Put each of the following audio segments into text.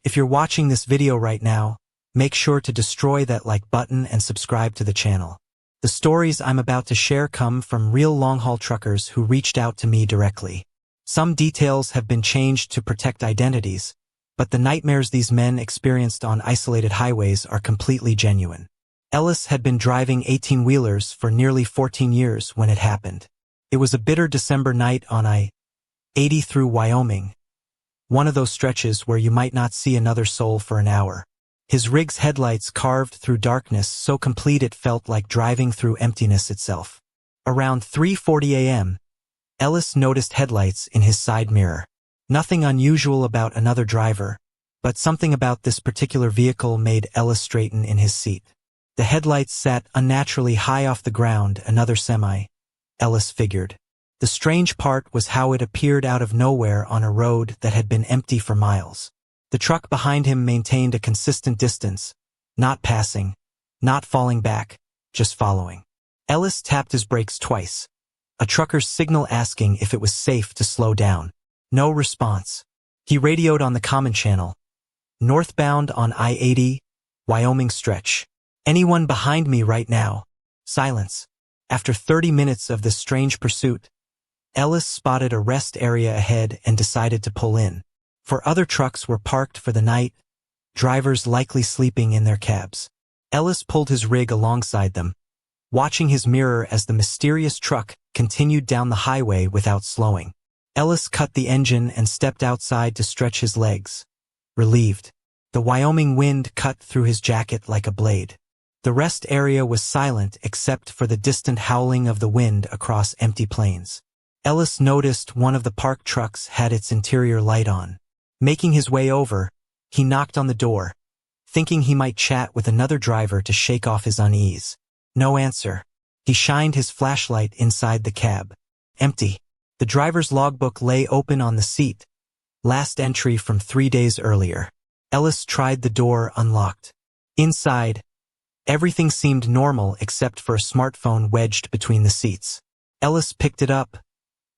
If you're watching this video right now, make sure to destroy that like button and subscribe to the channel. The stories I'm about to share come from real long-haul truckers who reached out to me directly. Some details have been changed to protect identities, but the nightmares these men experienced on isolated highways are completely genuine. Ellis had been driving 18-wheelers for nearly 14 years when it happened. It was a bitter December night on I-80 through Wyoming, one of those stretches where you might not see another soul for an hour. His rig's headlights carved through darkness so complete it felt like driving through emptiness itself. Around 3:40 a.m., Ellis noticed headlights in his side mirror. Nothing unusual about another driver, but something about this particular vehicle made Ellis straighten in his seat. The headlights sat unnaturally high off the ground, another semi, Ellis figured. The strange part was how it appeared out of nowhere on a road that had been empty for miles. The truck behind him maintained a consistent distance, not passing, not falling back, just following. Ellis tapped his brakes twice, a trucker's signal asking if it was safe to slow down. No response. He radioed on the common channel. Northbound on I-80, Wyoming stretch. Anyone behind me right now? Silence. After 30 minutes of this strange pursuit, Ellis spotted a rest area ahead and decided to pull in. For other trucks were parked for the night, drivers likely sleeping in their cabs. Ellis pulled his rig alongside them, watching his mirror as the mysterious truck continued down the highway without slowing. Ellis cut the engine and stepped outside to stretch his legs, relieved. The Wyoming wind cut through his jacket like a blade. The rest area was silent except for the distant howling of the wind across empty plains. Ellis noticed one of the parked trucks had its interior light on. Making his way over, he knocked on the door, thinking he might chat with another driver to shake off his unease. No answer. He shined his flashlight inside the cab. Empty. The driver's logbook lay open on the seat. Last entry from 3 days earlier. Ellis tried the door unlocked. Inside, everything seemed normal except for a smartphone wedged between the seats. Ellis picked it up,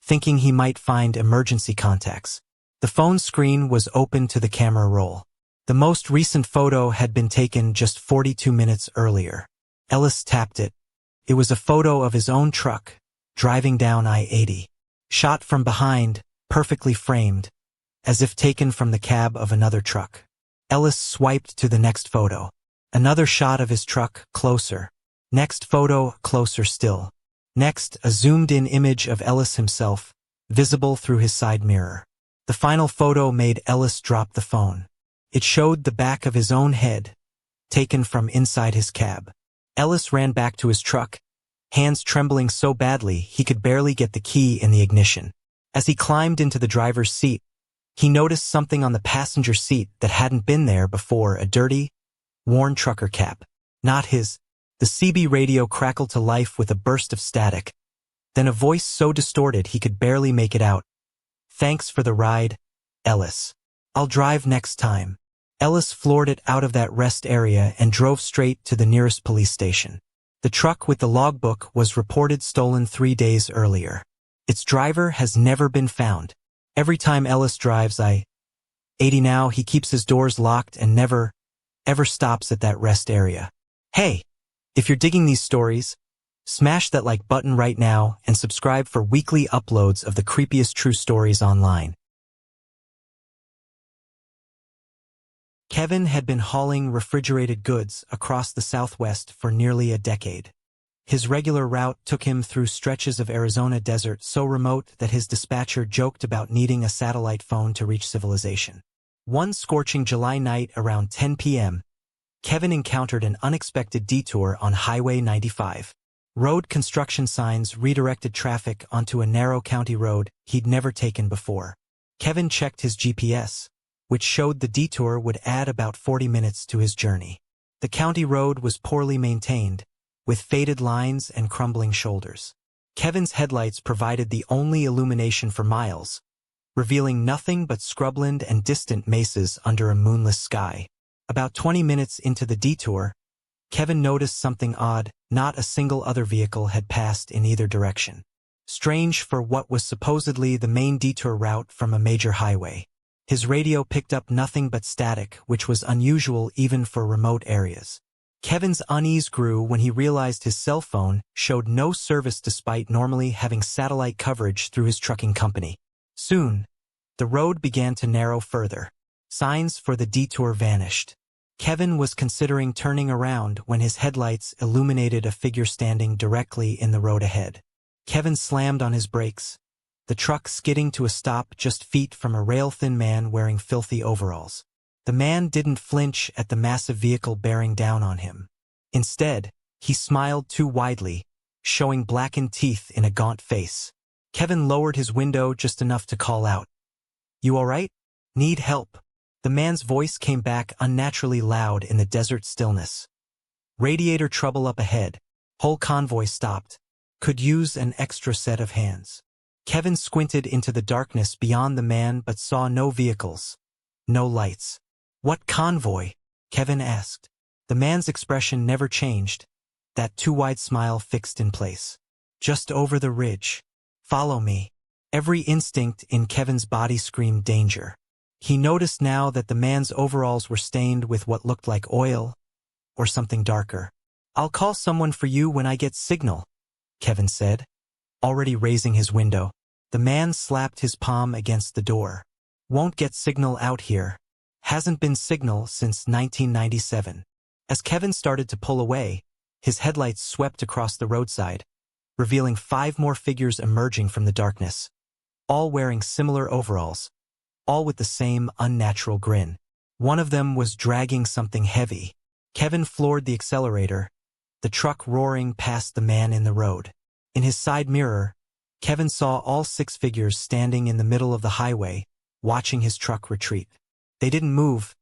thinking he might find emergency contacts. The phone screen was open to the camera roll. The most recent photo had been taken just 42 minutes earlier. Ellis tapped it. It was a photo of his own truck, driving down I-80. Shot from behind, perfectly framed, as if taken from the cab of another truck. Ellis swiped to the next photo. Another shot of his truck, closer. Next photo, closer still. Next, a zoomed-in image of Ellis himself, visible through his side mirror. The final photo made Ellis drop the phone. It showed the back of his own head, taken from inside his cab. Ellis ran back to his truck, hands trembling so badly he could barely get the key in the ignition. As he climbed into the driver's seat, he noticed something on the passenger seat that hadn't been there before, a dirty, worn trucker cap. Not his. The CB radio crackled to life with a burst of static. Then a voice so distorted he could barely make it out. Thanks for the ride, Ellis. I'll drive next time. Ellis floored it out of that rest area and drove straight to the nearest police station. The truck with the logbook was reported stolen 3 days earlier. Its driver has never been found. Every time Ellis drives I-80 now, he keeps his doors locked and never, ever stops at that rest area. Hey, if you're digging these stories, smash that like button right now and subscribe for weekly uploads of the creepiest true stories online. Kevin had been hauling refrigerated goods across the Southwest for nearly a decade. His regular route took him through stretches of Arizona desert so remote that his dispatcher joked about needing a satellite phone to reach civilization. One scorching July night around 10 p.m., Kevin encountered an unexpected detour on Highway 95. Road construction signs redirected traffic onto a narrow county road he'd never taken before. Kevin checked his GPS, which showed the detour would add about 40 minutes to his journey. The county road was poorly maintained, with faded lines and crumbling shoulders. Kevin's headlights provided the only illumination for miles, revealing nothing but scrubland and distant mesas under a moonless sky. About 20 minutes into the detour, Kevin noticed something odd. Not a single other vehicle had passed in either direction. Strange for what was supposedly the main detour route from a major highway. His radio picked up nothing but static, which was unusual even for remote areas. Kevin's unease grew when he realized his cell phone showed no service despite normally having satellite coverage through his trucking company. Soon, the road began to narrow further. Signs for the detour vanished. Kevin was considering turning around when his headlights illuminated a figure standing directly in the road ahead. Kevin slammed on his brakes, the truck skidding to a stop just feet from a rail-thin man wearing filthy overalls. The man didn't flinch at the massive vehicle bearing down on him. Instead, he smiled too widely, showing blackened teeth in a gaunt face. Kevin lowered his window just enough to call out, "You all right? Need help?" The man's voice came back unnaturally loud in the desert stillness. "Radiator trouble up ahead. Whole convoy stopped. Could use an extra set of hands." Kevin squinted into the darkness beyond the man but saw no vehicles, no lights. "What convoy?" Kevin asked. The man's expression never changed, that too-wide smile fixed in place. "Just over the ridge. Follow me." Every instinct in Kevin's body screamed danger. He noticed now that the man's overalls were stained with what looked like oil, or something darker. "I'll call someone for you when I get signal," Kevin said, already raising his window. The man slapped his palm against the door. "Won't get signal out here. Hasn't been signal since 1997. As Kevin started to pull away, his headlights swept across the roadside, revealing 5 more figures emerging from the darkness, all wearing similar overalls, all with the same unnatural grin. One of them was dragging something heavy. Kevin floored the accelerator, the truck roaring past the man in the road. In his side mirror, Kevin saw all 6 figures standing in the middle of the highway, watching his truck retreat. They didn't move,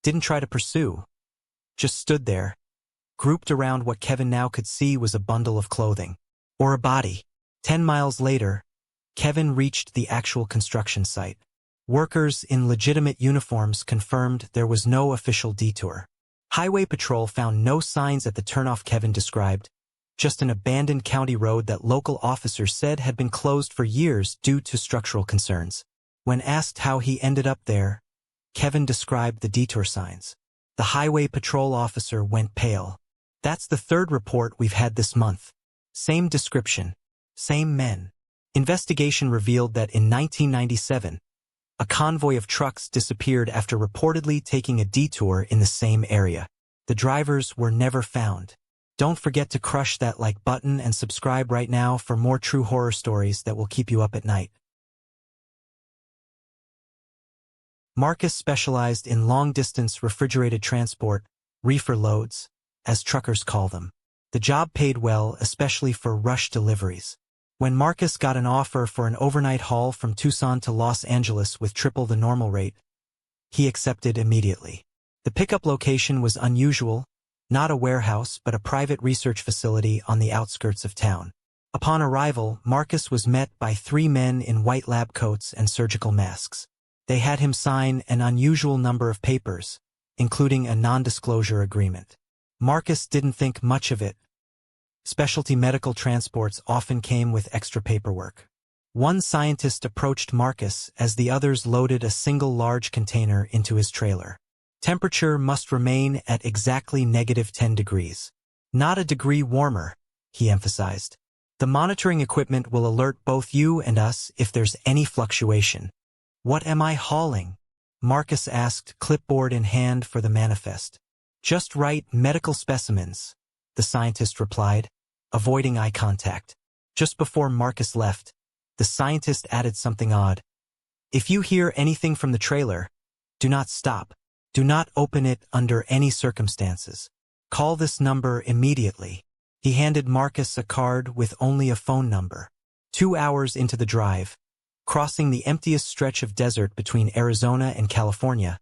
didn't try to pursue, just stood there. Grouped around what Kevin now could see was a bundle of clothing, or a body. 10 miles later, Kevin reached the actual construction site. Workers in legitimate uniforms confirmed there was no official detour. Highway Patrol found no signs at the turnoff Kevin described, just an abandoned county road that local officers said had been closed for years due to structural concerns. When asked how he ended up there, Kevin described the detour signs. The Highway Patrol officer went pale. "That's the 3rd report we've had this month. Same description, same men." Investigation revealed that in 1997, a convoy of trucks disappeared after reportedly taking a detour in the same area. The drivers were never found. Don't forget to crush that like button and subscribe right now for more true horror stories that will keep you up at night. Marcus specialized in long-distance refrigerated transport, reefer loads, as truckers call them. The job paid well, especially for rush deliveries. When Marcus got an offer for an overnight haul from Tucson to Los Angeles with triple the normal rate, he accepted immediately. The pickup location was unusual, not a warehouse but a private research facility on the outskirts of town. Upon arrival, Marcus was met by 3 men in white lab coats and surgical masks. They had him sign an unusual number of papers, including a non-disclosure agreement. Marcus didn't think much of it. Specialty medical transports often came with extra paperwork. One scientist approached Marcus as the others loaded a single large container into his trailer. Temperature must remain at exactly -10 degrees. Not a degree warmer, he emphasized. The monitoring equipment will alert both you and us if there's any fluctuation. "What am I hauling?" Marcus asked, clipboard in hand for the manifest. "Just write medical specimens," the scientist replied, avoiding eye contact. Just before Marcus left, the scientist added something odd. "If you hear anything from the trailer, do not stop. Do not open it under any circumstances. Call this number immediately." He handed Marcus a card with only a phone number. 2 hours into the drive, crossing the emptiest stretch of desert between Arizona and California,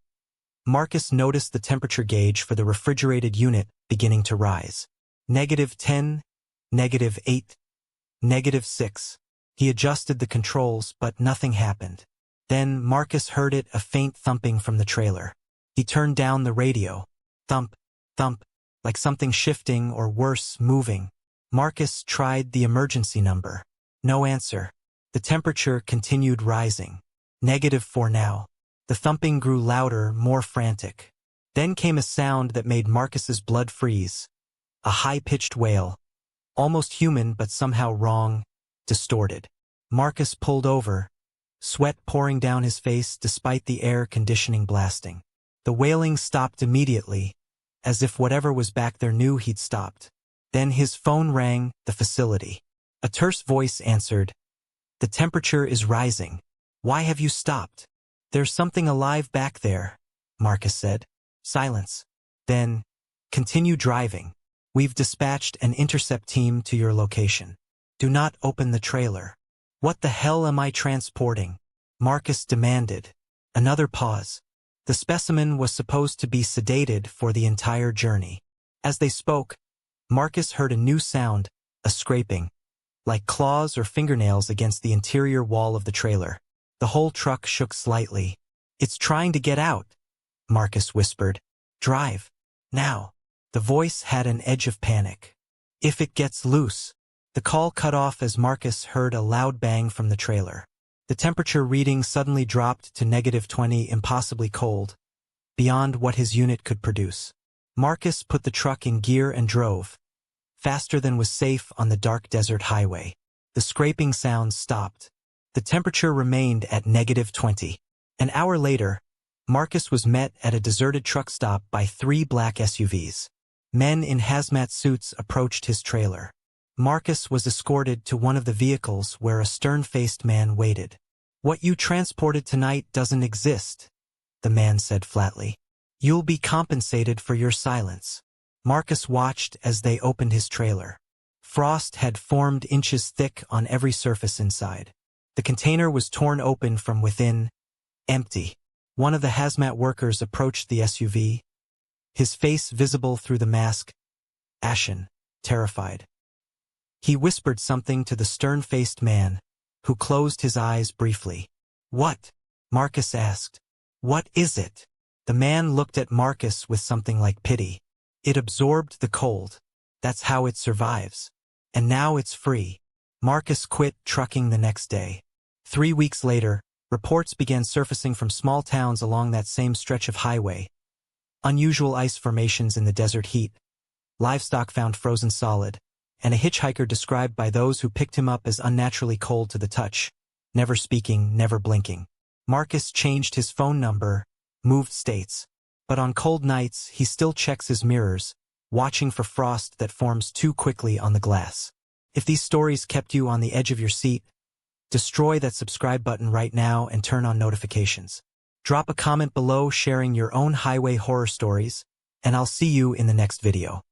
Marcus noticed the temperature gauge for the refrigerated unit beginning to rise. -10, -8, -6. He adjusted the controls, but nothing happened. Then Marcus heard a faint thumping from the trailer. He turned down the radio. Thump, thump, like something shifting or worse, moving. Marcus tried the emergency number. No answer. The temperature continued rising. -4 now. The thumping grew louder, more frantic. Then came a sound that made Marcus's blood freeze. A high-pitched wail. Almost human but somehow wrong, distorted. Marcus pulled over, sweat pouring down his face despite the air conditioning blasting. The wailing stopped immediately, as if whatever was back there knew he'd stopped. Then his phone rang, the facility. A terse voice answered. "The temperature is rising. Why have you stopped?" "There's something alive back there," Marcus said. Silence. Then, "Continue driving. We've dispatched an intercept team to your location. Do not open the trailer." "What the hell am I transporting?" Marcus demanded. Another pause. The specimen was supposed to be sedated for the entire journey. As they spoke, Marcus heard a new sound, a scraping, like claws or fingernails against the interior wall of the trailer. The whole truck shook slightly. "It's trying to get out," Marcus whispered. "Drive. Now." The voice had an edge of panic. "If it gets loose." The call cut off as Marcus heard a loud bang from the trailer. The temperature reading suddenly dropped to -20, impossibly cold, beyond what his unit could produce. Marcus put the truck in gear and drove, faster than was safe on the dark desert highway. The scraping sounds stopped. The temperature remained at -20. An hour later, Marcus was met at a deserted truck stop by 3 black SUVs. Men in hazmat suits approached his trailer. Marcus was escorted to one of the vehicles where a stern-faced man waited. "What you transported tonight doesn't exist," the man said flatly. "You'll be compensated for your silence." Marcus watched as they opened his trailer. Frost had formed inches thick on every surface inside. The container was torn open from within, empty. One of the hazmat workers approached the SUV, his face visible through the mask, ashen, terrified. He whispered something to the stern-faced man, who closed his eyes briefly. "What?" Marcus asked. "What is it?" The man looked at Marcus with something like pity. "It absorbed the cold. That's how it survives. And now it's free." Marcus quit trucking the next day. 3 weeks later, reports began surfacing from small towns along that same stretch of highway. Unusual ice formations in the desert heat, livestock found frozen solid, and a hitchhiker described by those who picked him up as unnaturally cold to the touch, never speaking, never blinking. Marcus changed his phone number, moved states, but on cold nights he still checks his mirrors, watching for frost that forms too quickly on the glass. If these stories kept you on the edge of your seat, destroy that subscribe button right now and turn on notifications. Drop a comment below sharing your own highway horror stories, and I'll see you in the next video.